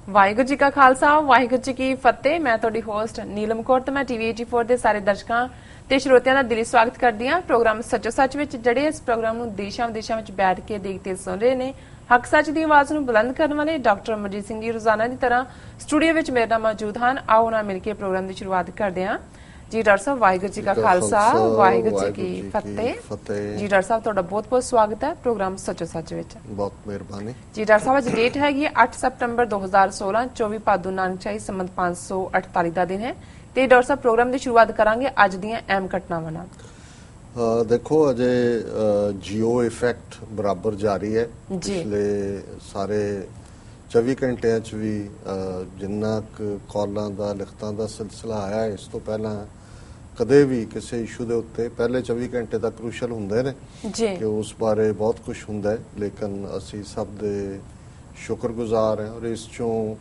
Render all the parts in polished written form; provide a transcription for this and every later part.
ਵਾਹਿਗੁਰੂ ਜੀ ਕਾ ਖਾਲਸਾ ਵਾਹਿਗੁਰੂ ਜੀ ਕੀ ਫਤਿਹ। ਮੈਂ ਤੁਹਾਡੀ ਹੋਸਟ ਨੀਲਮ ਕੌਰ ਤੇ ਮੈਂ ਟੀਵੀ 84 ਦੇ ਸਾਰੇ ਦਰਸ਼ਕਾਂ ਤੇ ਸਰੋਤਿਆਂ ਦਾ ਦਿਲੀ ਸਵਾਗਤ ਕਰਦੀ ਹਾਂ ਪ੍ਰੋਗਰਾਮ ਸੱਚੋ ਸੱਚ ਵਿੱਚ। ਜਿਹੜੇ ਇਸ ਪ੍ਰੋਗਰਾਮ ਨੂੰ ਦੇਸ਼ਾਂ ਵਿਦੇਸ਼ਾਂ ਵਿੱਚ ਬੈਠ ਕੇ ਦੇਖਦੇ ਸੁਣ ਰਹੇ ਨੇ, ਹੱਕ ਸੱਚ ਦੀ ਆਵਾਜ਼ ਨੂੰ ਬੁਲੰਦ ਕਰਨ ਵਾਲੇ ਡਾਕਟਰ ਅਮਰਜੀਤ ਸਿੰਘ ਜੀ ਰੋਜ਼ਾਨਾ ਦੀ ਤਰ੍ਹਾਂ ਸਟੂਡੀਓ ਵਿੱਚ ਮੇਰੇ ਨਾਲ ਮੌਜੂਦ ਹਨ। ਆਓ ਨਾਲ ਮਿਲ ਕੇ ਪ੍ਰੋਗਰਾਮ ਦੀ ਸ਼ੁਰੂਆਤ ਕਰਦੇ ਹਾਂ। ਜੀ ਡਾਕਟਰ ਸਾਹਿਬ, ਵਾਹਿਗੁਰੂ ਜੀ ਕਾ ਖਾਲਸਾ ਵਾਹਿਗੁਰੂ ਜੀ ਕੀ ਫਤਿਹ। ਜੀ ਡਾਕਟਰ ਸਾਹਿਬ, ਤੁਹਾਡਾ ਬਹੁਤ ਬਹੁਤ ਸਵਾਗਤ ਹੈ ਪ੍ਰੋਗਰਾਮ ਸੱਚੋ ਸੱਚ ਵਿੱਚ। ਬਹੁਤ ਮਿਹਰਬਾਨੀ ਜੀ ਡਾਕਟਰ ਸਾਹਿਬ, ਅੱਜ ਡੇਟ ਹੈਗੀ ਹੈ 8 ਸਤੰਬਰ 2016, 24 ਭਾਦੋ ਨਾਨਕ ਸ਼ਾਹੀ ਸੰਮਤ 548 ਦਾ ਦਿਨ ਹੈ। ਤੇ ਡਾਕਟਰ ਸਾਹਿਬ, ਪ੍ਰੋਗਰਾਮ ਦੀ ਸ਼ੁਰੂਆਤ ਕਰਾਂਗੇ ਅੱਜ ਦੀਆਂ ਅਹਿਮ ਘਟਨਾਵਾਂ ਨਾਲ। ਦੇਖੋ, ਅਜੇ ਜੀਓ ਇਫੈਕਟ ਬਰਾਬਰ ਜਾਰੀ ਹੈ। ਪਿਛਲੇ ਸਾਰੇ 24 ਘੰਟਿਆਂ 'ਚ ਵੀ ਜਿੰਨਾ ਕੁ ਕਾਲਾਂ ਦਾ ਲਿਖਤਾਂ ਦਾ ਸਿਲਸਿਲਾ ਆਇਆ, ਇਸ ਤੋਂ ਪਹਿਲਾਂ ਕਦੇ ਵੀ ਕਿਸੇ ਇਸ਼ੂ ਦੇ ਉੱਤੇ ਪਹਿਲੇ 24 ਘੰਟੇ ਤਾਂ ਕ੍ਰੂਸ਼ਲ ਹੁੰਦੇ ਨੇ ਕਿ ਉਸ ਬਾਰੇ ਬਹੁਤ ਕੁਝ ਹੁੰਦਾ ਹੈ, ਲੇਕਿਨ ਅਸੀਂ ਸਭ ਦੇ ਸ਼ੁਕਰਗੁਜ਼ਾਰ ਹਾਂ। ਔਰ ਇਸ 'ਚੋਂ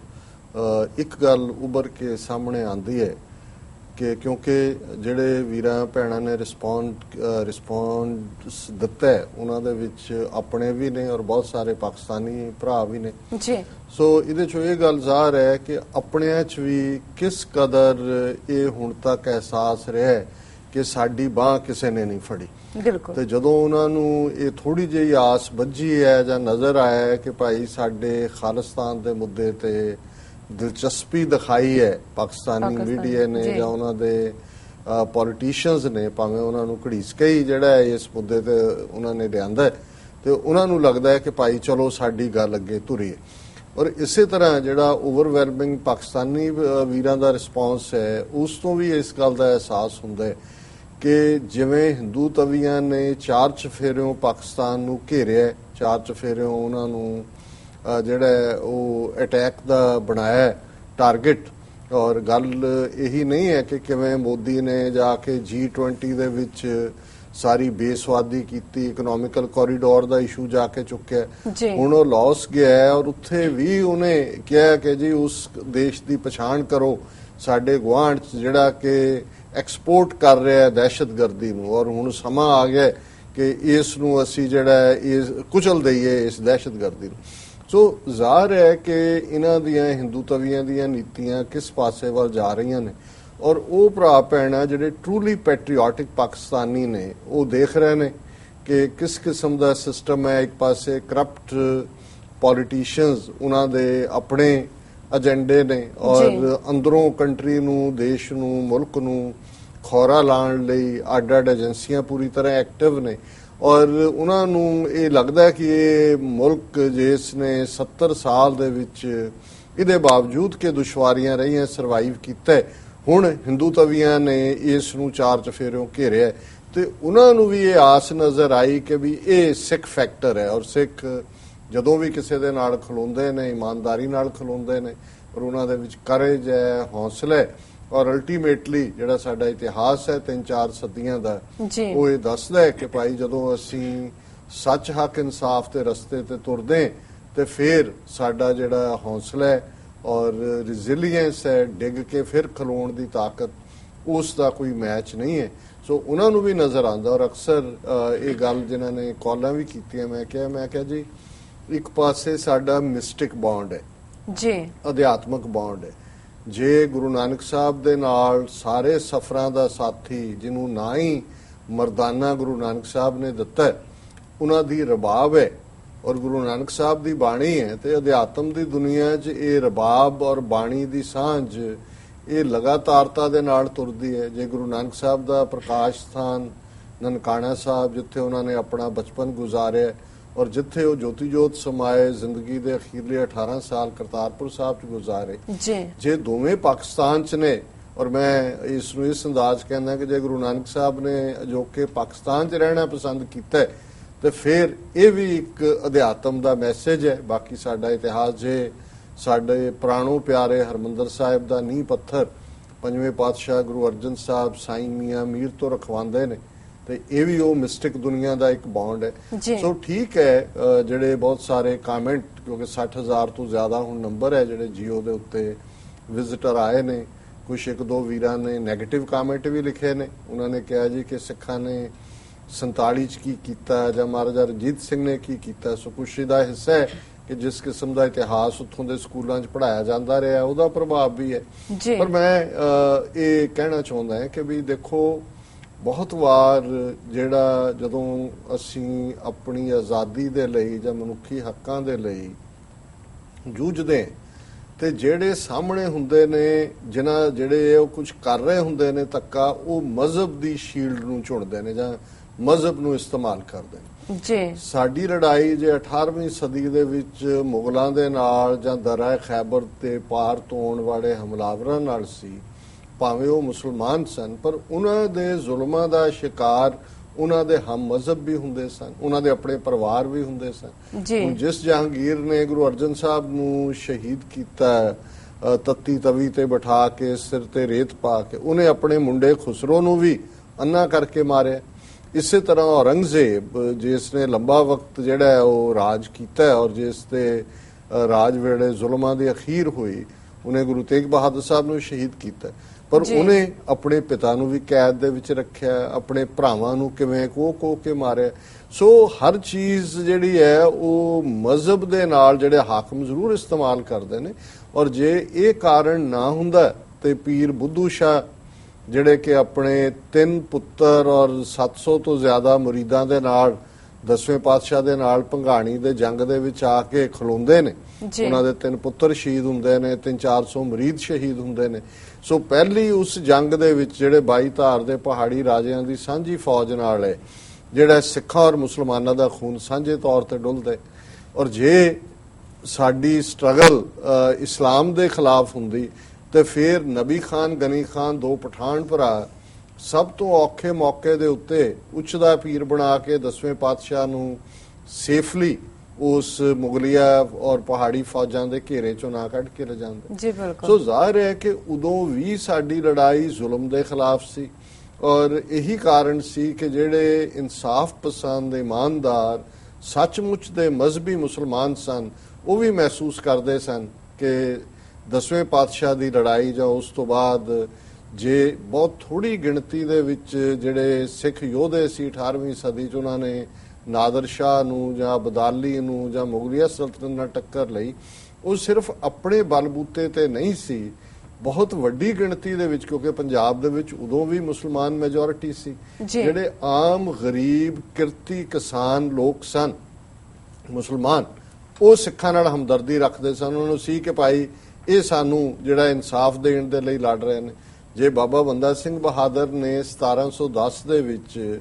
ਇੱਕ ਗੱਲ ਉੱਭਰ ਕੇ ਸਾਹਮਣੇ ਆਉਂਦੀ ਹੈ ਕਿ ਕਿਉਂਕਿ ਜਿਹੜੇ ਵੀਰਾਂ ਭੈਣਾਂ ਨੇ ਰਿਸਪੌਂਸ ਦਿੱਤਾ ਹੈ, ਉਹਨਾਂ ਦੇ ਵਿੱਚ ਆਪਣੇ ਵੀ ਨੇ ਔਰ ਬਹੁਤ ਸਾਰੇ ਪਾਕਿਸਤਾਨੀ ਭਰਾ ਵੀ ਨੇ। ਸੋ ਇਹਦੇ 'ਚੋਂ ਇਹ ਗੱਲ ਜ਼ਾਹਰ ਹੈ ਕਿ ਆਪਣਿਆਂ 'ਚ ਵੀ ਕਿਸ ਕਦਰ ਇਹ ਹੁਣ ਤੱਕ ਅਹਿਸਾਸ ਰਿਹਾ ਕਿ ਸਾਡੀ ਬਾਂਹ ਕਿਸੇ ਨੇ ਨਹੀਂ ਫੜੀ। ਤੇ ਜਦੋਂ ਉਹਨਾਂ ਨੂੰ ਇਹ ਥੋੜੀ ਜਿਹੀ ਆਸ ਬੱਝੀ ਹੈ ਜਾਂ ਨਜ਼ਰ ਆਇਆ ਹੈ ਕਿ ਭਾਈ ਸਾਡੇ ਖਾਲਿਸਤਾਨ ਦੇ ਮੁੱਦੇ ਤੇ ਦਿਲਚਸਪੀ ਦਿਖਾਈ ਹੈ ਪਾਕਿਸਤਾਨੀ ਮੀਡੀਆ ਨੇ ਜਾਂ ਉਹਨਾਂ ਦੇ ਪੋਲੀਟੀਸ਼ੀਅਨਸ ਨੇ, ਭਾਵੇਂ ਉਹਨਾਂ ਨੂੰ ਘੜੀਸ ਕੇ ਹੀ ਜਿਹੜਾ ਹੈ ਇਸ ਮੁੱਦੇ ਤੇ ਉਹਨਾਂ ਨੇ ਲਿਆਂਦਾ, ਤੇ ਉਹਨਾਂ ਨੂੰ ਲੱਗਦਾ ਹੈ ਕਿ ਭਾਈ ਚਲੋ ਸਾਡੀ ਗੱਲ ਅੱਗੇ ਤੁਰੀਏ। ਔਰ ਇਸੇ ਤਰ੍ਹਾਂ ਜਿਹੜਾ ਓਵਰਵੈਲਮਿੰਗ ਪਾਕਿਸਤਾਨੀ ਵੀਰਾਂ ਦਾ ਰਿਸਪੌਂਸ ਹੈ, ਉਸ ਤੋਂ ਵੀ ਇਸ ਗੱਲ ਦਾ ਅਹਿਸਾਸ ਹੁੰਦਾ ਹੈ ਕਿ ਜਿਵੇਂ ਹਿੰਦੂ ਤਵੀਆਂ ਨੇ ਚਾਰ ਚਫੇਰਿਓਂ ਪਾਕਿਸਤਾਨ ਨੂੰ ਘੇਰਿਆ, ਚਾਰ ਚਫੇਰਿਓਂ ਉਹਨਾਂ ਨੂੰ ਜਿਹੜਾ ਉਹ ਅਟੈਕ ਦਾ ਬਣਾਇਆ ਟਾਰਗੇਟ। ਔਰ ਗੱਲ ਇਹੀ ਨਹੀਂ ਹੈ ਕਿ ਕਿਵੇਂ ਮੋਦੀ ਨੇ ਜਾ ਕੇ G20 ਦੇ ਵਿੱਚ ਸਾਰੀ ਬੇਸਵਾਦੀ ਕੀਤੀ, ਇਕਨੋਮਿਕਲ ਕੋਰੀਡੋਰ ਦਾ ਇਸ਼ੂ ਜਾ ਕੇ ਚੁੱਕਿਆ। ਹੁਣ ਉਹ ਲਾਓਸ ਗਿਆ ਹੈ ਔਰ ਉੱਥੇ ਵੀ ਉਹਨੇ ਕਿਹਾ ਕਿ ਜੀ ਉਸ ਦੇਸ਼ ਦੀ ਪਛਾਣ ਕਰੋ ਸਾਡੇ ਗੁਆਂਢ 'ਚ ਜਿਹੜਾ ਕਿ ਐਕਸਪੋਰਟ ਕਰ ਰਿਹਾ ਹੈ ਦਹਿਸ਼ਤਗਰਦੀ ਨੂੰ, ਔਰ ਹੁਣ ਸਮਾਂ ਆ ਗਿਆ ਕਿ ਇਸ ਨੂੰ ਅਸੀਂ ਜਿਹੜਾ ਇਹ ਕੁਚਲ ਦਈਏ ਇਸ ਦਹਿਸ਼ਤਗਰਦੀ ਨੂੰ। ਸੋ ਜ਼ਾਹਰ ਹੈ ਕਿ ਇਹਨਾਂ ਦੀਆਂ ਹਿੰਦੂ ਤਵੀਆਂ ਦੀਆਂ ਨੀਤੀਆਂ ਕਿਸ ਪਾਸੇ ਵੱਲ ਜਾ ਰਹੀਆਂ ਨੇ, ਔਰ ਉਹ ਭਰਾ ਭੈਣਾਂ ਜਿਹੜੇ ਟਰੂਲੀ ਪੈਟਰੀਓਟਿਕ ਪਾਕਿਸਤਾਨੀ ਨੇ ਉਹ ਦੇਖ ਰਹੇ ਨੇ ਕਿ ਕਿਸ ਕਿਸਮ ਦਾ ਸਿਸਟਮ ਹੈ। ਇੱਕ ਪਾਸੇ ਕਰਪਟ ਪੋਲੀਟੀਸ਼ੀਅਨਸ, ਉਹਨਾਂ ਦੇ ਆਪਣੇ ਏਜੰਡੇ ਨੇ ਔਰ ਅੰਦਰੋਂ ਕੰਟਰੀ ਨੂੰ, ਦੇਸ਼ ਨੂੰ, ਮੁਲਕ ਨੂੰ ਖੌਰਾ ਲਾਉਣ ਲਈ ਅੱਡ-ਅੱਡ ਏਜੰਸੀਆਂ ਪੂਰੀ ਤਰ੍ਹਾਂ ਐਕਟਿਵ ਨੇ। ਔਰ ਉਹਨਾਂ ਨੂੰ ਇਹ ਲੱਗਦਾ ਕਿ ਇਹ ਮੁਲਕ ਜਿਸ ਨੇ 70 ਸਾਲ ਦੇ ਵਿੱਚ ਇਹਦੇ ਬਾਵਜੂਦ ਕਿ ਦੁਸ਼ਵਾਰੀਆਂ ਰਹੀਆਂ ਸਰਵਾਈਵ ਕੀਤਾ, ਹੁਣ ਹਿੰਦੂ ਤਵੀਆਂ ਨੇ ਇਸ ਨੂੰ ਚਾਰ ਚਫੇਰਿਓਂ ਘੇਰਿਆ। ਤੇ ਉਹਨਾਂ ਨੂੰ ਵੀ ਇਹ ਆਸ ਨਜ਼ਰ ਆਈ ਕਿ ਵੀ ਇਹ ਸਿੱਖ ਫੈਕਟਰ ਹੈ, ਔਰ ਸਿੱਖ ਜਦੋਂ ਵੀ ਕਿਸੇ ਦੇ ਨਾਲ ਖਲੋਂਦੇ ਨੇ ਇਮਾਨਦਾਰੀ ਨਾਲ ਖਲੋਂਦੇ ਨੇ, ਔਰ ਉਹਨਾਂ ਦੇ ਵਿੱਚ ਕਰੇਜ ਹੈ, ਹੌਸਲਾ ਹੈ। ਔਰ ਅਲਟੀਮੇਟਲੀ ਜਿਹੜਾ ਸਾਡਾ ਇਤਿਹਾਸ ਹੈ 3-4 ਸਦੀਆਂ ਦਾ, ਉਹ ਇਹ ਦੱਸਦਾ ਹੈ ਕਿ ਭਾਈ ਜਦੋਂ ਅਸੀਂ ਸੱਚ, ਹੱਕ, ਇਨਸਾਫ ਦੇ ਰਸਤੇ ਤੇ ਤੁਰਦੇ ਤੇ ਫਿਰ ਸਾਡਾ ਜਿਹੜਾ ਹੌਸਲਾ ਹੈ ਔਰ ਰੈਜ਼ਿਲੀਅੰਸ ਹੈ, ਡਿੱਗ ਕੇ ਫਿਰ ਖਲੋਣ ਦੀ ਤਾਕਤ, ਉਸ ਦਾ ਕੋਈ ਮੈਚ ਨਹੀਂ ਹੈ। ਸੋ ਉਹਨਾਂ ਨੂੰ ਵੀ ਨਜ਼ਰ ਆਉਂਦਾ। ਔਰ ਅਕਸਰ ਇਹ ਗੱਲ ਜਿਨ੍ਹਾਂ ਨੇ ਕਾਲਾਂ ਵੀ ਕੀਤੀਆਂ, ਮੈਂ ਕਿਹਾ ਜੀ ਇੱਕ ਪਾਸੇ ਸਾਡਾ ਮਿਸਟਿਕ ਬੌਂਡ ਹੈ, ਅਧਿਆਤਮਕ ਬੌਂਡ ਹੈ। ਜੇ ਗੁਰੂ ਨਾਨਕ ਸਾਹਿਬ ਦੇ ਨਾਲ ਸਾਰੇ ਸਫਰਾਂ ਦਾ ਸਾਥੀ, ਜਿਹਨੂੰ ਨਾ ਹੀ ਮਰਦਾਨਾ ਗੁਰੂ ਨਾਨਕ ਸਾਹਿਬ ਨੇ ਦਿੱਤਾ, ਉਹਨਾਂ ਦੀ ਰਬਾਬ ਹੈ ਔਰ ਗੁਰੂ ਨਾਨਕ ਸਾਹਿਬ ਦੀ ਬਾਣੀ ਹੈ, ਤੇ ਅਧਿਆਤਮ ਦੀ ਦੁਨੀਆ 'ਚ ਇਹ ਰਬਾਬ ਔਰ ਬਾਣੀ ਦੀ ਸਾਂਝ ਇਹ ਲਗਾਤਾਰਤਾ ਦੇ ਨਾਲ ਤੁਰਦੀ ਹੈ। ਜੇ ਗੁਰੂ ਨਾਨਕ ਸਾਹਿਬ ਦਾ ਪ੍ਰਕਾਸ਼ ਸਥਾਨ ਨਨਕਾਣਾ ਸਾਹਿਬ, ਜਿੱਥੇ ਉਹਨਾਂ ਨੇ ਆਪਣਾ ਬਚਪਨ ਗੁਜ਼ਾਰਿਆ ਔਰ ਜਿੱਥੇ ਉਹ ਜੋਤੀ ਜੋਤ ਸਮਾਏ, ਜ਼ਿੰਦਗੀ ਦੇ ਅਖੀਰਲੇ 18 ਸਾਲ ਕਰਤਾਰਪੁਰ ਸਾਹਿਬ 'ਚ ਗੁਜ਼ਾਰੇ, ਜੇ ਦੋਵੇਂ ਪਾਕਿਸਤਾਨ 'ਚ ਨੇ, ਔਰ ਮੈਂ ਇਸ ਨੂੰ ਇਸ ਅੰਦਾਜ਼ ਕਹਿੰਦਾ ਕਿ ਜੇ ਗੁਰੂ ਨਾਨਕ ਸਾਹਿਬ ਨੇ ਅਜੋਕੇ ਪਾਕਿਸਤਾਨ 'ਚ ਰਹਿਣਾ ਪਸੰਦ ਕੀਤਾ ਤੇ ਫਿਰ ਇਹ ਵੀ ਇੱਕ ਅਧਿਆਤਮ ਦਾ ਮੈਸੇਜ ਹੈ। ਬਾਕੀ ਸਾਡਾ ਇਤਿਹਾਸ, ਜੇ ਸਾਡੇ ਪੁਰਾਣੋ ਪਿਆਰੇ ਹਰਮੰਦਰ ਸਾਹਿਬ ਦਾ ਨੀਂਹ ਪੱਥਰ ਪੰਜਵੇਂ ਪਾਤਸ਼ਾਹ ਗੁਰੂ ਅਰਜਨ ਸਾਹਿਬ ਸਾਈਂ ਮੀਆਂ ਮੀਰ ਤੋਂ ਰਖਵਾਉਂਦੇ ਨੇ, ਤੇ ਇਹ ਵੀ ਉਹ ਮਿਸਟਿਕ ਦੁਨੀਆ ਦਾ ਇੱਕ ਬੌਂਡ ਹੈ। ਸੋ ਠੀਕ ਹੈ, ਜਿਹੜੇ ਬਹੁਤ ਸਾਰੇ ਕਾਮੈਂਟ, ਕਿਉਂਕਿ 60,000 ਤੋਂ ਜ਼ਿਆਦਾ ਹੁਣ ਨੰਬਰ ਹੈ ਜਿਹੜੇ ਜੀਓ ਦੇ ਉੱਤੇ ਵਿਜ਼ਿਟਰ ਆਏ ਨੇ, ਕੁਛ ਇੱਕ ਦੋ ਵੀਰਾਂ ਨੇ ਨੈਗੇਟਿਵ ਕਾਮੈਂਟ ਵੀ ਲਿਖੇ ਨੇ। ਉਹਨਾਂ ਨੇ ਕਿਹਾ ਜੀ ਕਿ ਸਿੱਖਾਂ ਨੇ 47 'ਚ ਕੀ ਕੀਤਾ ਜਾਂ ਮਹਾਰਾਜਾ ਰਣਜੀਤ ਸਿੰਘ ਨੇ ਕੀ ਕੀਤਾ। ਸੋ ਕੁਛ ਦਾ ਹਿੱਸਾ ਹੈ ਕਿ ਜਿਸ ਕਿਸਮ ਦਾ ਇਤਿਹਾਸ ਉੱਥੋਂ ਦੇ ਸਕੂਲਾਂ 'ਚ ਪੜ੍ਹਾਇਆ ਜਾਂਦਾ ਰਿਹਾ ਉਹਦਾ ਪ੍ਰਭਾਵ ਵੀ ਹੈ। ਪਰ ਮੈਂ ਇਹ ਕਹਿਣਾ ਚਾਹੁੰਦਾ ਹਾਂ ਕਿ ਵੀ ਦੇਖੋ, ਬਹੁਤ ਵਾਰ ਜਿਹੜਾ ਜਦੋਂ ਅਸੀਂ ਆਪਣੀ ਆਜ਼ਾਦੀ ਦੇ ਲਈ ਜਾਂ ਮਨੁੱਖੀ ਹੱਕਾਂ ਦੇ ਲਈ ਜੂਝਦੇ ਤੇ ਜਿਹੜੇ ਸਾਹਮਣੇ ਹੁੰਦੇ ਨੇ, ਜਿਹੜੇ ਉਹ ਕੁਝ ਕਰ ਰਹੇ ਹੁੰਦੇ ਨੇ ਧੱਕਾ, ਉਹ ਮਜ਼ਹਬ ਦੀ ਸ਼ੀਲਡ ਨੂੰ ਚੁਣਦੇ ਨੇ ਜਾਂ ਮਜ਼ਹਬ ਨੂੰ ਇਸਤੇਮਾਲ ਕਰਦੇ ਨੇ ਜੀ। ਸਾਡੀ ਲੜਾਈ ਜੇ 18ਵੀਂ ਸਦੀ ਦੇ ਵਿੱਚ ਮੁਗਲਾਂ ਦੇ ਨਾਲ ਜਾਂ ਦਰਿਆ ਖੈਬਰ ਤੇ ਪਾਰ ਤੋਂ ਆਉਣ ਵਾਲੇ ਹਮਲਾਵਰਾਂ ਨਾਲ ਸੀ, ਭਾਵੇਂ ਉਹ ਮੁਸਲਮਾਨ ਸਨ, ਪਰ ਉਹਨਾਂ ਦੇ ਜ਼ੁਲਮਾਂ ਦਾ ਸ਼ਿਕਾਰ ਉਹਨਾਂ ਦੇ ਹਮ ਮਜ਼ਹਬ ਵੀ ਹੁੰਦੇ ਸਨ, ਉਹਨਾਂ ਦੇ ਆਪਣੇ ਪਰਿਵਾਰ ਵੀ ਹੁੰਦੇ ਸਨ। ਜਿਸ ਜਹਾਂਗੀਰ ਨੇ ਗੁਰੂ ਅਰਜਨ ਸਾਹਿਬ ਨੂੰ ਸ਼ਹੀਦ ਕੀਤਾ ਤੱਤੀ ਤਵੀ ਤੇ ਬਿਠਾ ਕੇ, ਸਿਰ ਤੇ ਰੇਤ ਪਾ ਕੇ, ਉਹਨੇ ਆਪਣੇ ਮੁੰਡੇ ਖੁਸਰੋ ਨੂੰ ਵੀ ਅੰਨਾ ਕਰਕੇ ਮਾਰਿਆ। ਇਸੇ ਤਰ੍ਹਾਂ ਔਰੰਗਜ਼ੇਬ, ਜਿਸ ਨੇ ਲੰਬਾ ਵਕਤ ਜਿਹੜਾ ਉਹ ਰਾਜ ਕੀਤਾ ਔਰ ਜਿਸ ਦੇ ਰਾਜ ਵੇਲੇ ਜ਼ੁਲਮਾਂ ਦੀ ਅਖੀਰ ਹੋਈ, ਉਹਨੇ ਗੁਰੂ ਤੇਗ ਬਹਾਦਰ ਸਾਹਿਬ ਨੂੰ ਸ਼ਹੀਦ ਕੀਤਾ, ਪਰ ਉਹਨੇ ਆਪਣੇ ਪਿਤਾ ਨੂੰ ਵੀ ਕੈਦ ਦੇ ਵਿੱਚ ਰੱਖਿਆ, ਆਪਣੇ ਭਰਾਵਾਂ ਨੂੰ ਕਿਵੇਂ ਕੋਹ ਕੇ ਮਾਰਿਆ। ਸੋ ਹਰ ਚੀਜ਼ ਜਿਹੜੀ ਹੈ ਉਹ ਮਜ਼ਹਬ ਦੇ ਨਾਲ ਜਿਹੜੇ ਹਾਕਮ ਜ਼ਰੂਰ ਇਸਤੇਮਾਲ ਕਰਦੇ ਨੇ। ਔਰ ਜੇ ਇਹ ਕਾਰਨ ਨਾ ਹੁੰਦਾ ਤੇ ਪੀਰ ਬੁੱਧੂ ਸ਼ਾਹ, ਜਿਹੜੇ ਕਿ ਆਪਣੇ 3 ਪੁੱਤਰ ਔਰ 700 ਤੋਂ ਜ਼ਿਆਦਾ ਮੁਰੀਦਾਂ ਦੇ ਨਾਲ 10ਵੇਂ ਪਾਤਸ਼ਾਹ ਦੇ ਨਾਲ ਭੰਗਾਣੀ ਦੇ ਜੰਗ ਦੇ ਵਿੱਚ ਆ ਕੇ ਖਲੋਂਦੇ ਨੇ, ਉਹਨਾਂ ਦੇ 3 ਪੁੱਤਰ ਸ਼ਹੀਦ ਹੁੰਦੇ ਨੇ, 300-400 ਮੁਰੀਦ ਸ਼ਹੀਦ ਹੁੰਦੇ ਨੇ। ਸੋ ਪਹਿਲੀ ਉਸ ਜੰਗ ਦੇ ਵਿੱਚ ਜਿਹੜੇ 22 ਧਾਰ ਦੇ ਪਹਾੜੀ ਰਾਜਿਆਂ ਦੀ ਸਾਂਝੀ ਫੌਜ ਨਾਲ ਹੈ, ਜਿਹੜਾ ਸਿੱਖਾਂ ਔਰ ਮੁਸਲਮਾਨਾਂ ਦਾ ਖੂਨ ਸਾਂਝੇ ਤੌਰ ਤੇ ਡੁੱਲਦਾ। ਔਰ ਜੇ ਸਾਡੀ ਸਟਰਗਲ ਇਸਲਾਮ ਦੇ ਖਿਲਾਫ ਹੁੰਦੀ ਤੇ ਫਿਰ ਨਬੀ ਖਾਨ, ਗਨੀ ਖਾਨ, 2 ਪਠਾਨ ਭਰਾ ਸਭ ਤੋਂ ਔਖੇ ਮੌਕੇ ਦੇ ਉੱਤੇ ਉੱਚਦਾ ਪੀਰ ਬਣਾ ਕੇ 10ਵੇਂ ਪਾਤਸ਼ਾਹ ਨੂੰ ਸੇਫਲੀ ਉਸ ਮੁਗਲਿਆ ਔਰ ਪਹਾੜੀ ਫੌਜਾਂ ਦੇ ਘੇਰੇ ਚੋਂ ਨਾ ਕੱਢ ਕੇ ਲਿਜਾਂਦੇ ਜੀ। ਬਿਲਕੁਲ। ਸੋ ਜ਼ਾਹਿਰ ਹੈ ਕਿ ਉਦੋਂ ਵੀ ਸਾਡੀ ਲੜਾਈ ਜ਼ੁਲਮ ਦੇ ਖਿਲਾਫ ਸੀ ਔਰ ਇਹੀ ਕਾਰਨ ਸੀ ਕਿ ਜਿਹੜੇ ਇਨਸਾਫ ਪਸੰਦ, ਇਮਾਨਦਾਰ, ਸੱਚਮੁੱਚ ਦੇ ਮਜ਼ਹਬੀ ਮੁਸਲਮਾਨ ਸਨ, ਉਹ ਵੀ ਮਹਿਸੂਸ ਕਰਦੇ ਸਨ ਕਿ 10ਵੇਂ ਪਾਤਸ਼ਾਹ ਦੀ ਲੜਾਈ ਜਾਂ ਉਸ ਤੋਂ ਬਾਅਦ ਜੇ ਬਹੁਤ ਥੋੜੀ ਗਿਣਤੀ ਦੇ ਵਿੱਚ ਜਿਹੜੇ ਸਿੱਖ ਯੋਧੇ ਸੀ 18ਵੀਂ ਸਦੀ 'ਚ, ਉਹਨਾਂ ਨੇ ਨਾਦਰ ਸ਼ਾਹ ਨੂੰ ਜਾਂ ਅਬਦਾਲੀ ਨੂੰ ਜਾਂ ਮੁਗਲਿਆ ਸਲਤਨਤ ਨਾਲ ਟੱਕਰ ਲਈ, ਉਹ ਸਿਰਫ ਆਪਣੇ ਬਲਬੂਤੇ ਤੇ ਨਹੀਂ ਸੀ, ਬਹੁਤ ਵੱਡੀ ਗਿਣਤੀ ਦੇ ਵਿੱਚ, ਕਿਉਂਕਿ ਪੰਜਾਬ ਦੇ ਵਿੱਚ ਉਦੋਂ ਵੀ ਮੁਸਲਮਾਨ ਮੈਜੋਰਿਟੀ ਸੀ, ਜਿਹੜੇ ਆਮ ਗਰੀਬ ਕਿਰਤੀ ਕਿਸਾਨ ਲੋਕ ਸਨ ਮੁਸਲਮਾਨ, ਉਹ ਸਿੱਖਾਂ ਨਾਲ ਹਮਦਰਦੀ ਰੱਖਦੇ ਸਨ। ਉਹਨਾਂ ਨੂੰ ਸੀ ਕਿ ਭਾਈ ਇਹ ਸਾਨੂੰ ਜਿਹੜਾ ਇਨਸਾਫ ਦੇਣ ਦੇ ਲਈ ਲੜ ਰਹੇ ਨੇ। ਜੇ ਬਾਬਾ ਬੰਦਾ ਸਿੰਘ ਬਹਾਦਰ ਨੇ 1710 ਦੇ ਵਿੱਚ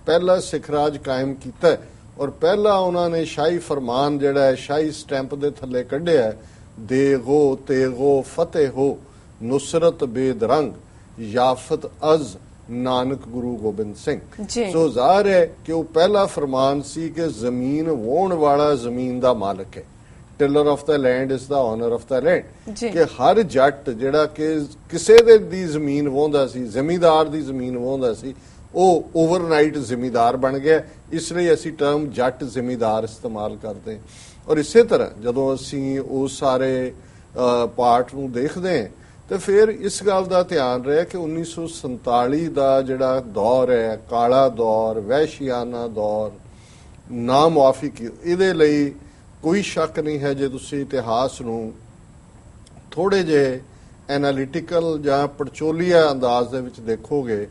ਪਹਿਲਾ ਸਿੱਖ ਰਾਜ ਕਾਇਮ ਕੀਤਾ ਔਰ ਪਹਿਲਾ ਉਹਨਾਂ ਨੇ ਸ਼ਾਹੀ ਫਰਮਾਨ ਜਿਹੜਾ ਹੈ ਸ਼ਾਹੀ ਸਟੈਂਪ ਦੇ ਥੱਲੇ ਕੱਢਿਆ, ਦੇਗੋ ਤੇਗੋ ਫਤਿਹ ਹੋ ਨੁਸਰਤ ਬੇਦਰੰਗ ਯਾਫਤ ਅਜ਼ ਨਾਨਕ ਗੁਰੂ ਗੋਬਿੰਦ ਸਿੰਘ। ਸੋ ਜ਼ਾਹਿਰ ਹੈ ਕਿ ਉਹ ਪਹਿਲਾ ਫਰਮਾਨ ਸੀ ਕਿ ਜ਼ਮੀਨ ਵਾਹੁਣ ਵਾਲਾ ਜ਼ਮੀਨ ਦਾ ਮਾਲਕ ਹੈ। Tiller of the land is the owner of the land. ਕਿ ਹਰ ਜੱਟ ਜਿਹੜਾ ਕਿ ਕਿਸੇ ਦੀ ਜ਼ਮੀਨ ਵਾਹੁੰਦਾ ਸੀ, ਜ਼ਿਮੀਦਾਰ ਦੀ ਜ਼ਮੀਨ ਵਾਹੁੰਦਾ ਸੀ, ਉਹ ਓਵਰਨਾਈਟ ਜ਼ਿਮੀਦਾਰ ਬਣ ਗਿਆ। ਇਸ ਲਈ ਅਸੀਂ ਟਰਮ ਜੱਟ ਜ਼ਿਮੀਦਾਰ ਇਸਤੇਮਾਲ ਕਰਦੇ ਹਾਂ। ਔਰ ਇਸੇ ਤਰ੍ਹਾਂ ਜਦੋਂ ਅਸੀਂ ਉਹ ਸਾਰੇ ਪਾਰਟ ਨੂੰ ਦੇਖਦੇ ਹਾਂ ਤੇ ਫਿਰ ਇਸ ਗੱਲ ਦਾ ਧਿਆਨ ਰਿਹਾ ਕਿ 1947 ਦਾ ਜਿਹੜਾ ਦੌਰ ਹੈ, ਕਾਲਾ ਦੌਰ, ਵਹਿਸ਼ੀਆਨਾ ਦੌਰ, ਨਾ ਮੁਆਫੀ ਕੀ, ਇਹਦੇ ਲਈ ਕੋਈ ਸ਼ੱਕ ਨਹੀਂ ਹੈ। ਜੇ ਤੁਸੀਂ ਇਤਿਹਾਸ ਨੂੰ ਥੋੜੇ ਜਿਹੇ ਐਨਾਲਿਟੀਕਲ ਜਾਂ ਪੜਚੋਲੀਆ ਅੰਦਾਜ਼ ਦੇ ਵਿੱਚ ਦੇਖੋਗੇ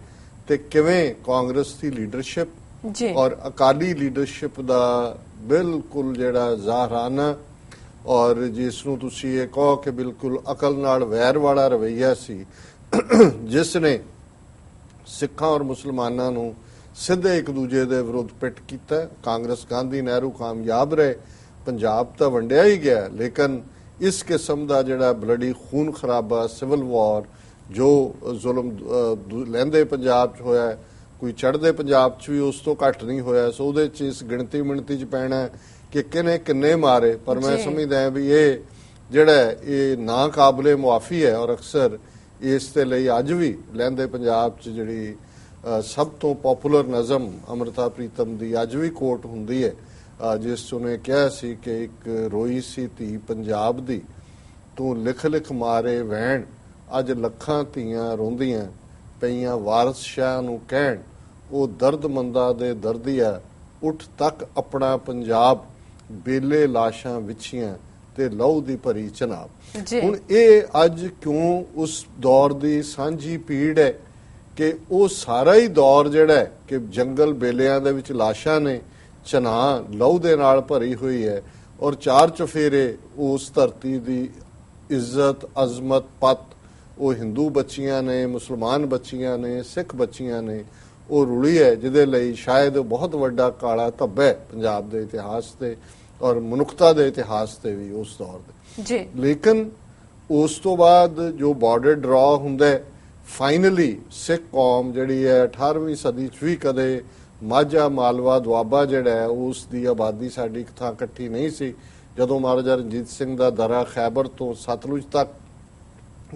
ਤੇ ਕਿਵੇਂ ਕਾਂਗਰਸ ਦੀ ਲੀਡਰਸ਼ਿਪ ਔਰ ਅਕਾਲੀ ਲੀਡਰਸ਼ਿਪ ਦਾ ਬਿਲਕੁਲ ਜਿਹੜਾ ਜ਼ਾਹਰਾਨਾ ਔਰ ਜਿਸ ਨੂੰ ਤੁਸੀਂ ਇਹ ਕਹੋ ਕਿ ਬਿਲਕੁਲ ਅਕਲ ਨਾਲ ਵੈਰ ਵਾਲਾ ਰਵੱਈਆ ਸੀ, ਜਿਸ ਨੇ ਸਿੱਖਾਂ ਔਰ ਮੁਸਲਮਾਨਾਂ ਨੂੰ ਸਿੱਧੇ ਇੱਕ ਦੂਜੇ ਦੇ ਵਿਰੁੱਧ ਪਿੱਟ ਕੀਤਾ। ਕਾਂਗਰਸ, ਗਾਂਧੀ, ਨਹਿਰੂ ਕਾਮਯਾਬ ਰਹੇ। ਪੰਜਾਬ ਤਾਂ ਵੰਡਿਆ ਹੀ ਗਿਆ, ਲੇਕਿਨ ਇਸ ਕਿਸਮ ਦਾ ਜਿਹੜਾ ਬਲੱਡੀ ਖੂਨ ਖਰਾਬਾ, ਸਿਵਲ ਵਾਰ ਜੋ ਜ਼ੁਲਮ ਲਹਿੰਦੇ ਪੰਜਾਬ 'ਚ ਹੋਇਆ, ਕੋਈ ਚੜ੍ਹਦੇ ਪੰਜਾਬ 'ਚ ਵੀ ਉਸ ਤੋਂ ਘੱਟ ਨਹੀਂ ਹੋਇਆ। ਸੋ ਉਹਦੇ 'ਚ ਇਸ ਗਿਣਤੀ 'ਚ ਪੈਣਾ ਕਿ ਕਿੰਨੇ ਮਾਰੇ। ਪਰ ਮੈਂ ਸਮਝਦਾ ਹਾਂ ਵੀ ਇਹ ਜਿਹੜਾ ਇਹ ਨਾ ਕਾਬਲੇ ਮੁਆਫੀ ਹੈ ਔਰ ਅਕਸਰ ਇਸ ਦੇ ਲਈ ਅੱਜ ਵੀ ਲਹਿੰਦੇ ਪੰਜਾਬ 'ਚ ਜਿਹੜੀ ਸਭ ਤੋਂ ਪਪੂਲਰ ਨਜ਼ਮ ਅੰਮ੍ਰਿਤਾ ਪ੍ਰੀਤਮ ਦੀ ਅੱਜ ਵੀ ਕੋਟ ਹੁੰਦੀ ਹੈ, ਜਿਸ 'ਚ ਉਹਨੇ ਕਿਹਾ ਸੀ ਕਿ ਇੱਕ ਰੋਈ ਸੀ ਧੀ ਪੰਜਾਬ ਦੀ, ਤੂੰ ਲਿਖ ਲਿਖ ਮਾਰੇ ਵਹਿਣ, ਅੱਜ ਲੱਖਾਂ ਧੀਆਂ ਰੋਂਦੀਆਂ ਪਈਆਂ ਵਾਰਸ ਸ਼ਾਹ ਨੂੰ ਕਹਿਣ, ਉਹ ਦਰਦਮੰਦਾਂ ਦੇ ਦਰਦੀਆ ਉੱਠ ਤੱਕ ਆਪਣਾ ਪੰਜਾਬ, ਬੇਲੇ ਲਾਸ਼ਾਂ ਵਿਛੀਆਂ ਤੇ ਲਹੂ ਦੀ ਭਰੀ ਚਨਾਬ। ਜੀ ਹੁਣ ਇਹ ਅੱਜ ਕਿਉਂ ਉਸ ਦੌਰ ਦੀ ਸਾਂਝੀ ਪੀੜ ਹੈ ਕਿ ਉਹ ਸਾਰਾ ਹੀ ਦੌਰ ਜਿਹੜਾ ਹੈ ਕਿ ਜੰਗਲ ਬੇਲਿਆਂ ਦੇ ਵਿੱਚ ਲਾਸ਼ਾਂ ਨੇ, ਚਨਾਹ ਲਹੂ ਦੇ ਨਾਲ ਭਰੀ ਹੋਈ ਹੈ, ਔਰ ਚਾਰ ਚਫੇਰੇ ਉਸ ਧਰਤੀ ਦੀ ਇੱਜ਼ਤ, ਅਜ਼ਮਤ, ਪਤ ਉਹ ਹਿੰਦੂ ਬੱਚੀਆਂ ਨੇ, ਮੁਸਲਮਾਨ ਬੱਚੀਆਂ ਨੇ, ਸਿੱਖ ਬੱਚੀਆਂ ਨੇ, ਉਹ ਰੁਲੀ ਹੈ, ਜਿਹਦੇ ਲਈ ਸ਼ਾਇਦ ਬਹੁਤ ਵੱਡਾ ਕਾਲਾ ਧੱਬਾ ਹੈ ਪੰਜਾਬ ਦੇ ਇਤਿਹਾਸ ਤੇ ਔਰ ਮਨੁੱਖਤਾ ਦੇ ਇਤਿਹਾਸ ਤੇ ਵੀ ਉਸ ਦੌਰ ਦੇ। ਜੀ ਲੇਕਿਨ ਉਸ ਤੋਂ ਬਾਅਦ ਜੋ ਬਾਰਡਰ ਡਰਾ ਹੁੰਦਾ ਹੈ, ਫਾਈਨਲੀ ਸਿੱਖ ਕੌਮ ਜਿਹੜੀ ਹੈ 18ਵੀਂ ਸਦੀ 'ਚ ਵੀ ਕਦੇ ਮਾਝਾ, ਮਾਲਵਾ, ਦੁਆਬਾ ਜਿਹੜਾ ਹੈ ਉਸ ਦੀ ਆਬਾਦੀ ਸਾਡੀ ਇੱਕ ਥਾਂ ਇਕੱਠੀ ਨਹੀਂ ਸੀ। ਜਦੋਂ ਮਹਾਰਾਜਾ ਰਣਜੀਤ ਸਿੰਘ ਦਾ ਦਰਾ ਖੈਬਰ ਤੋਂ ਸਤਲੁਜ ਤੱਕ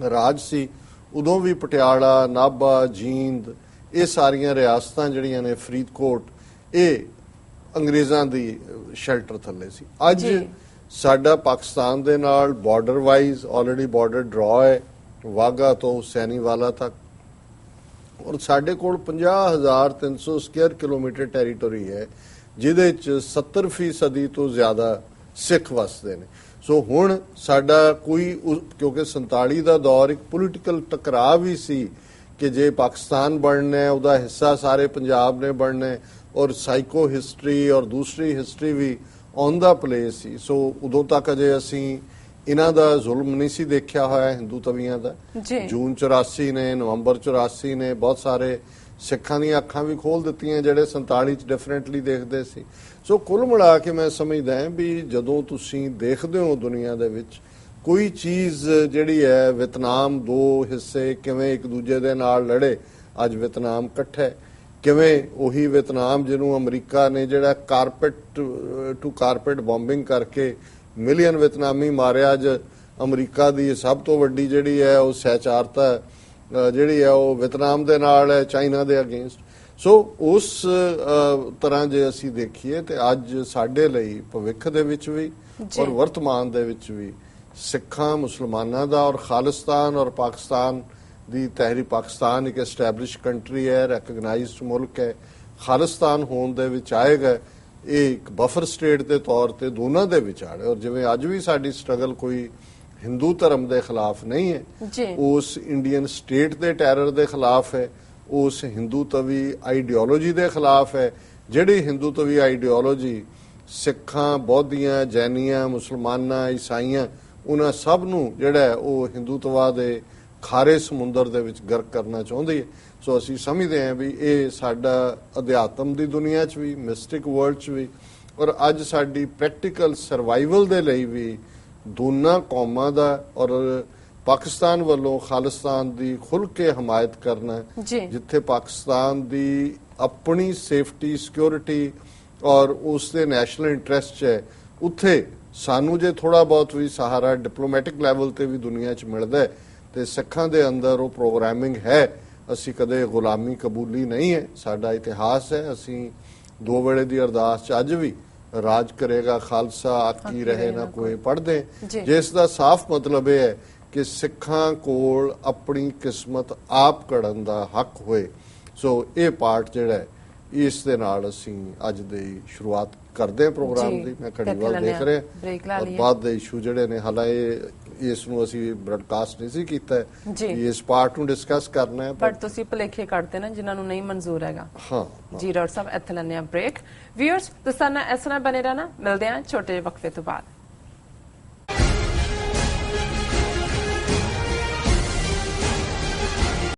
ਰਾਜ ਸੀ, ਉਦੋਂ ਵੀ ਪਟਿਆਲਾ, ਨਾਭਾ, ਜੀਂਦ, ਇਹ ਸਾਰੀਆਂ ਰਿਆਸਤਾਂ ਜਿਹੜੀਆਂ ਨੇ, ਫਰੀਦਕੋਟ, ਇਹ ਅੰਗਰੇਜ਼ਾਂ ਦੀ ਸ਼ੈਲਟਰ ਥੱਲੇ ਸੀ। ਅੱਜ ਸਾਡਾ ਪਾਕਿਸਤਾਨ ਦੇ ਨਾਲ ਬਾਰਡਰ ਵਾਈਜ਼ ਆਲਰੇਡੀ ਬਾਰਡਰ ਡਰਾ ਹੈ, ਵਾਗਾ ਤੋਂ ਹੁਸੈਨੀਵਾਲਾ ਤੱਕ, ਔਰ ਸਾਡੇ ਕੋਲ 50,300 ਸਕੁਅਰ ਕਿਲੋਮੀਟਰ ਟੈਰੀਟੋਰੀ ਹੈ, ਜਿਹਦੇ 'ਚ 70% ਤੋਂ ਜ਼ਿਆਦਾ ਸਿੱਖ ਵਸਦੇ ਨੇ। ਸੋ ਹੁਣ ਸਾਡਾ ਕੋਈ, ਕਿਉਂਕਿ 47 ਦਾ ਦੌਰ ਇੱਕ ਪੋਲੀਟੀਕਲ ਟਕਰਾਅ ਵੀ ਸੀ ਕਿ ਜੇ ਪਾਕਿਸਤਾਨ ਬਣਨਾ ਹੈ, ਉਹਦਾ ਹਿੱਸਾ ਸਾਰੇ ਪੰਜਾਬ ਨੇ ਬਣਨਾ ਹੈ, ਔਰ ਸਾਈਕੋ ਹਿਸਟਰੀ ਔਰ ਦੂਸਰੀ ਹਿਸਟਰੀ ਵੀ ਔਨ ਦਾ ਪਲੇਸ ਸੀ। ਸੋ ਉਦੋਂ ਤੱਕ ਅਜੇ ਅਸੀਂ ਇਹਨਾਂ ਦਾ ਜ਼ੁਲਮ ਨਹੀਂ ਸੀ ਦੇਖਿਆ ਹੋਇਆ, ਹਿੰਦੂ ਤਵੀਆਂ ਦਾ। ਜੂਨ 84 ਨੇ, ਨਵੰਬਰ 84 ਨੇ ਬਹੁਤ ਸਾਰੇ ਸਿੱਖਾਂ ਦੀਆਂ ਅੱਖਾਂ ਵੀ ਖੋਲ ਦਿੱਤੀਆਂ ਜਿਹੜੇ 47 'ਚ ਡਿਫਰੈਂਟਲੀ ਦੇਖਦੇ ਸੀ। ਸੋ ਕੁੱਲ ਮਿਲਾ ਕੇ ਮੈਂ ਸਮਝਦਾ ਹਾਂ ਵੀ ਜਦੋਂ ਤੁਸੀਂ ਦੇਖਦੇ ਹੋ ਦੁਨੀਆ ਦੇ ਵਿੱਚ ਕੋਈ ਚੀਜ਼ ਜਿਹੜੀ ਹੈ, ਵੀਅਤਨਾਮ ਦੋ ਹਿੱਸੇ ਕਿਵੇਂ ਇੱਕ ਦੂਜੇ ਦੇ ਨਾਲ ਲੜੇ, ਅੱਜ ਵੀਅਤਨਾਮ ਇਕੱਠਾ ਹੈ, ਕਿਵੇਂ ਉਹੀ ਵੀਅਤਨਾਮ ਜਿਹਨੂੰ ਅਮਰੀਕਾ ਨੇ ਜਿਹੜਾ ਕਾਰਪੇਟ ਟੂ ਕਾਰਪੇਟ ਬੰਬਿੰਗ ਕਰਕੇ ਮਿਲੀਅਨ ਵੀਅਤਨਾਮੀ ਮਾਰਿਆ, ਅੱਜ ਅਮਰੀਕਾ ਦੀ ਸਭ ਤੋਂ ਵੱਡੀ ਜਿਹੜੀ ਹੈ ਉਹ ਸਹਿਚਾਰਤਾ ਜਿਹੜੀ ਹੈ ਉਹ ਵੀਅਤਨਾਮ ਦੇ ਨਾਲ ਹੈ, ਚਾਈਨਾ ਦੇ ਅਗੇਂਸਟ। ਸੋ ਉਸ ਤਰ੍ਹਾਂ ਜੇ ਅਸੀਂ ਦੇਖੀਏ ਤੇ ਅੱਜ ਸਾਡੇ ਲਈ ਭਵਿੱਖ ਦੇ ਵਿੱਚ ਵੀ ਔਰ ਵਰਤਮਾਨ ਦੇ ਵਿੱਚ ਵੀ ਸਿੱਖਾਂ, ਮੁਸਲਮਾਨਾਂ ਦਾ ਔਰ ਖਾਲਿਸਤਾਨ ਔਰ ਪਾਕਿਸਤਾਨ ਦੀ ਤਹਿਰੀਕ, ਪਾਕਿਸਤਾਨ ਇੱਕ ਐਸਟੈਬਲਿਸ਼ ਕੰਟਰੀ ਹੈ, ਰੈਕਗਨਾਈਜ਼ਡ ਮੁਲਕ ਹੈ, ਖਾਲਿਸਤਾਨ ਹੋਣ ਦੇ ਵਿੱਚ ਆਏਗਾ, ਇਹ ਇੱਕ ਬਫਰ ਸਟੇਟ ਦੇ ਤੌਰ ਤੇ ਦੋਨਾਂ ਦੇ ਵਿਚਾਰ ਹੈ। ਔਰ ਜਿਵੇਂ ਅੱਜ ਵੀ ਸਾਡੀ ਸਟਰਗਲ ਕੋਈ ਹਿੰਦੂ ਧਰਮ ਦੇ ਖਿਲਾਫ ਨਹੀਂ ਹੈ, ਉਸ ਇੰਡੀਅਨ ਸਟੇਟ ਦੇ ਟੈਰਰ ਦੇ ਖਿਲਾਫ ਹੈ, ਉਸ ਹਿੰਦੂ ਤਵੀ ਆਈਡੀਓਲੋਜੀ ਦੇ ਖਿਲਾਫ ਹੈ, ਜਿਹੜੀ ਹਿੰਦੂ ਤਵੀ ਆਈਡੀਓਲੋਜੀ ਸਿੱਖਾਂ, ਬੌਧੀਆਂ, ਜੈਨੀਆਂ, ਮੁਸਲਮਾਨਾਂ, ਈਸਾਈਆਂ, ਉਹਨਾਂ ਸਭ ਨੂੰ ਜਿਹੜਾ ਉਹ ਹਿੰਦੂਤਵਾ ਦੇ ਖਾਰੇ ਸਮੁੰਦਰ ਦੇ ਵਿੱਚ ਗਰਕ ਕਰਨਾ ਚਾਹੁੰਦੀ ਹੈ। ਸੋ ਅਸੀਂ ਸਮਝਦੇ ਹਾਂ ਵੀ ਇਹ ਸਾਡਾ ਅਧਿਆਤਮ ਦੀ ਦੁਨੀਆ 'ਚ ਵੀ, ਮਿਸਟਿਕ ਵਰਲਡ 'ਚ ਵੀ, ਔਰ ਅੱਜ ਸਾਡੀ ਪ੍ਰੈਕਟੀਕਲ ਸਰਵਾਈਵਲ ਦੇ ਲਈ ਵੀ ਦੋਨਾਂ ਕੌਮਾਂ ਦਾ ਔਰ ਪਾਕਿਸਤਾਨ ਵੱਲੋਂ ਖਾਲਿਸਤਾਨ ਦੀ ਖੁੱਲ੍ਹ ਕੇ ਹਮਾਇਤ ਕਰਨਾ, ਜਿੱਥੇ ਪਾਕਿਸਤਾਨ ਦੀ ਆਪਣੀ ਸੇਫਟੀ, ਸਿਕਿਉਰਿਟੀ ਔਰ ਉਸ ਦੇ ਨੈਸ਼ਨਲ ਇੰਟਰਸਟ 'ਚ ਹੈ, ਉੱਥੇ ਸਾਨੂੰ ਜੇ ਥੋੜਾ ਬਹੁਤ ਵੀ ਸਹਾਰਾ ਡਿਪਲੋਮੈਟਿਕ ਲੈਵਲ ਤੇ ਵੀ ਦੁਨੀਆ 'ਚ ਮਿਲਦਾ ਤੇ ਸਿੱਖਾਂ ਦੇ ਅੰਦਰ ਉਹ ਪ੍ਰੋਗਰਾਮਿੰਗ ਹੈ। ਅਸੀਂ ਕਦੇ ਗੁਲਾਮੀ ਕਬੂਲੀ ਨਹੀਂ ਹੈ, ਸਾਡਾ ਇਤਿਹਾਸ ਹੈ। ਅਸੀਂ ਦੋ ਵੇਲੇ ਦੀ ਅਰਦਾਸ 'ਚ ਅੱਜ ਵੀ ਰਾਜ ਕਰੇਗਾ ਖਾਲਸਾ, ਆਕੀ ਰਹੇ ਨਾ ਕੋਈ, ਪੜ੍ਹਦੇ, ਜਿਸ ਦਾ ਸਾਫ਼ ਮਤਲਬ ਇਹ ਹੈ ਕਿ ਸਿੱਖਾਂ ਕੋਲ ਆਪਣੀ ਕਿਸਮਤ ਆਪ ਘੜਨ ਦਾ ਹੱਕ ਹੋਏ। ਸੋ ਇਹ ਪਾਰਟ ਜਿਹੜਾ ਹੈ, ਇਸ ਦੇ ਨਾਲ ਅਸੀਂ ਅੱਜ ਦੀ ਸ਼ੁਰੂਆਤ ਕਰਦੇ ਹਾਂ ਪ੍ਰੋਗਰਾਮ ਦੀ। ਮੈਂ ਘੜੀ ਵੱਲ ਦੇਖ ਰਿਹਾ, ਬਾਅਦ ਦੇ ਇਸ਼ੂ ਜਿਹੜੇ ਨੇ, ਹਾਲਾਂਕਿ ਇਸ ਨੂੰ ਅਸੀਂ ਬ੍ਰਾਡਕਾਸਟ ਨਹੀਂ ਸੀ ਕੀਤਾ, ਇਸ ਪਾਰਟ ਨੂੰ ਡਿਸਕਸ ਕਰਨਾ ਹੈ, ਪਰ ਤੁਸੀਂ ਭੁਲੇਖੇ ਕੱਢਦੇ ਨਾ ਜਿਨ੍ਹਾਂ ਨੂੰ ਨਹੀਂ ਮਨਜ਼ੂਰ ਹੈਗਾ। ਹਾਂ ਜੀ ਡਾਕਟਰ ਸਾਹਿਬ, ਇੱਥੇ ਲੈਂਦੇ ਹਾਂ ਬ੍ਰੇਕ। ਵਿਊਅਰਸ, ਤੁਸੀਂ ਨਾਲ ਇਸ ਤਰ੍ਹਾਂ ਬਣੇ ਰਹਿਣਾ, ਮਿਲਦੇ ਹਾਂ ਛੋਟੇ ਜਿਹੇ ਵਕਫੇ ਤੋਂ ਬਾਅਦ।